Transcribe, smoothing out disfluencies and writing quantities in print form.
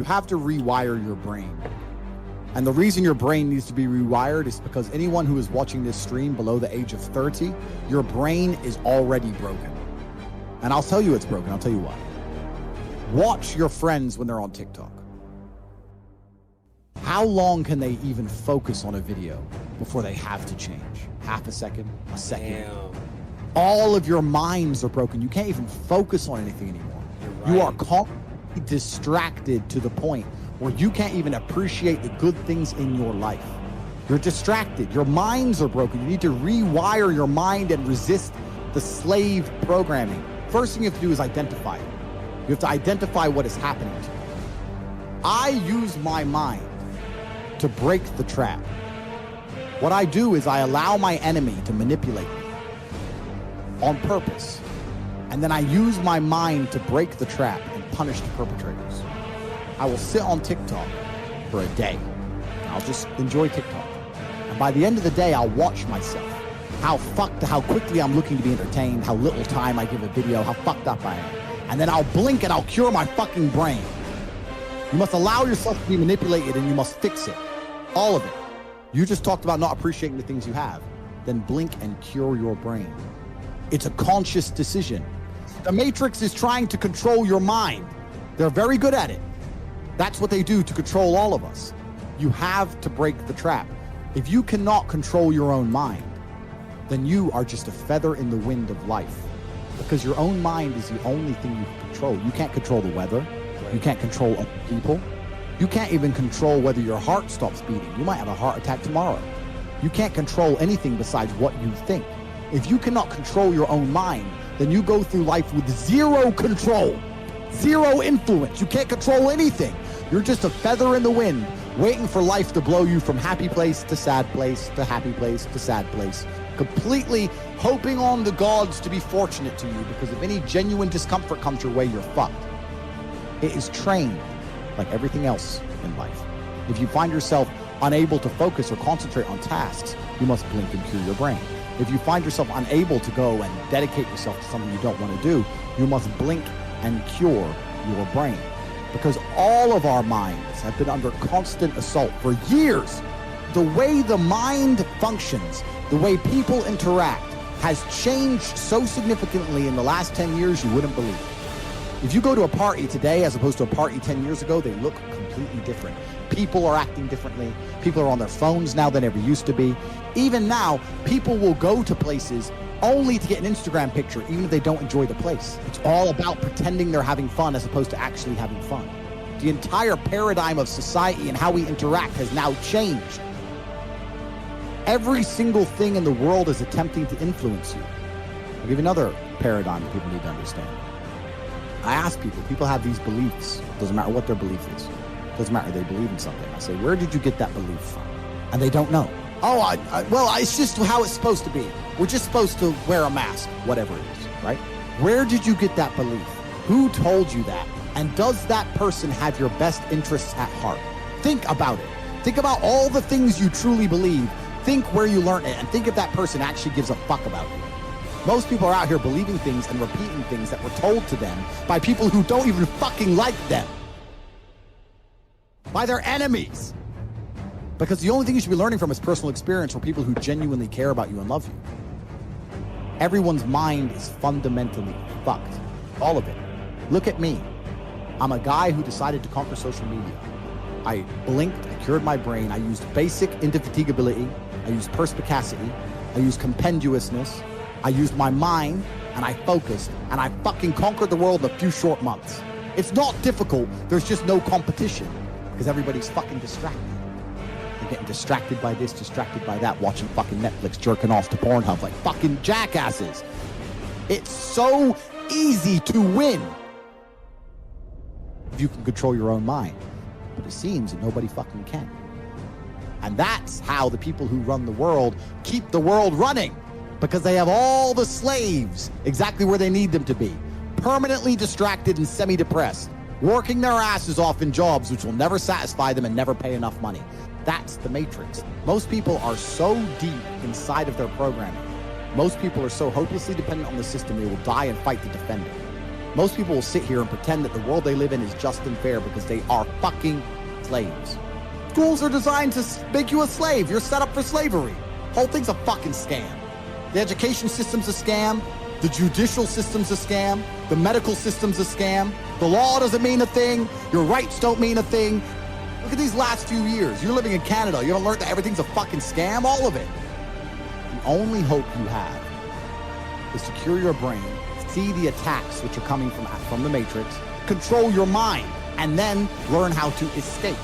You have to rewire your brain. And the reason your brain needs to be rewired is because anyone who is watching this stream below the age of 30, your brain is already broken. And I'll tell you it's broken. I'll tell you why. Watch your friends when they're on TikTok. How long can they even focus on a video before they have to change? Half a second, a second. Damn. All of your minds are broken. You can't even focus on anything anymore. Right. You are completely distracted to the point where you can't even appreciate the good things in your life. You're distracted. Your minds are broken. You need to rewire your mind and resist the slave programming. First thing you have to do is identify it. You have to identify what is happening to you. I use my mind to break the trap. What I do is I allow my enemy to manipulate me on purpose. And then I use my mind to break the trap and punish the perpetrators. I will sit on TikTok for a day. I'll just enjoy TikTok. And by the end of the day, I'll watch myself. How quickly I'm looking to be entertained, how little time I give a video, how fucked up I am. And then I'll blink and I'll cure my fucking brain. You must allow yourself to be manipulated and you must fix it. All of it. You just talked about not appreciating the things you have. Then blink and cure your brain. It's a conscious decision. The Matrix is trying to control your mind. They're very good at it. That's what they do to control all of us. You have to break the trap. If you cannot control your own mind, then you are just a feather in the wind of life. Because your own mind is the only thing you can control. You can't control the weather. You can't control other people. You can't even control whether your heart stops beating. You might have a heart attack tomorrow. You can't control anything besides what you think. If you cannot control your own mind, then you go through life with zero control, zero influence. You can't control anything. You're just a feather in the wind, waiting for life to blow you from happy place to sad place to happy place to sad place, completely hoping on the gods to be fortunate to you, because if any genuine discomfort comes your way, you're fucked. It is trained like everything else in life. If you find yourself unable to focus or concentrate on tasks, you must blink and cure your brain. If you find yourself unable to go and dedicate yourself to something you don't want to do, you must blink and cure your brain. Because all of our minds have been under constant assault for years. The way the mind functions, the way people interact, has changed so significantly in the last 10 years you wouldn't believe. If you go to a party today as opposed to a party 10 years ago, they look completely different. People are acting differently. People are on their phones now than ever used to be. Even now, people will go to places only to get an Instagram picture, even if they don't enjoy the place. It's all about pretending they're having fun as opposed to actually having fun. The entire paradigm of society and how we interact has now changed. Every single thing in the world is attempting to influence you. I'll give you another paradigm that people need to understand. I ask people have these beliefs. Doesn't matter what their belief is. Doesn't matter, they believe in something. I say, where did you get that belief from? And they don't know. Oh, well, it's just how it's supposed to be. We're just supposed to wear a mask, whatever it is, right? Where did you get that belief? Who told you that? And does that person have your best interests at heart? Think about it. Think about all the things you truly believe. Think where you learned it, and think if that person actually gives a fuck about you. Most people are out here believing things and repeating things that were told to them by people who don't even fucking like them. By their enemies. Because the only thing you should be learning from is personal experience from people who genuinely care about you and love you. Everyone's mind is fundamentally fucked. All of it. Look at me. I'm a guy who decided to conquer social media. I blinked, I cured my brain, I used basic indefatigability, I used perspicacity, I used compendiousness, I used my mind, and I focused, and I fucking conquered the world in a few short months. It's not difficult, there's just no competition, because everybody's fucking distracted. They're getting distracted by this, distracted by that, watching fucking Netflix, jerking off to Pornhub like fucking jackasses. It's so easy to win if you can control your own mind. But it seems that nobody fucking can. And that's how the people who run the world keep the world running. Because they have all the slaves exactly where they need them to be. Permanently distracted and semi-depressed. Working their asses off in jobs which will never satisfy them and never pay enough money. That's the Matrix. Most people are so deep inside of their programming. Most people are so hopelessly dependent on the system they will die and fight to defend it. Most people will sit here and pretend that the world they live in is just and fair because they are fucking slaves. Schools are designed to make you a slave. You're set up for slavery. Whole thing's a fucking scam. The education system's a scam. The judicial system's a scam. The medical system's a scam. The law doesn't mean a thing. Your rights don't mean a thing. Look at these last few years. You're living in Canada. You don't learn that everything's a fucking scam? All of it. The only hope you have is to cure your brain, see the attacks which are coming from the Matrix, control your mind, and then learn how to escape.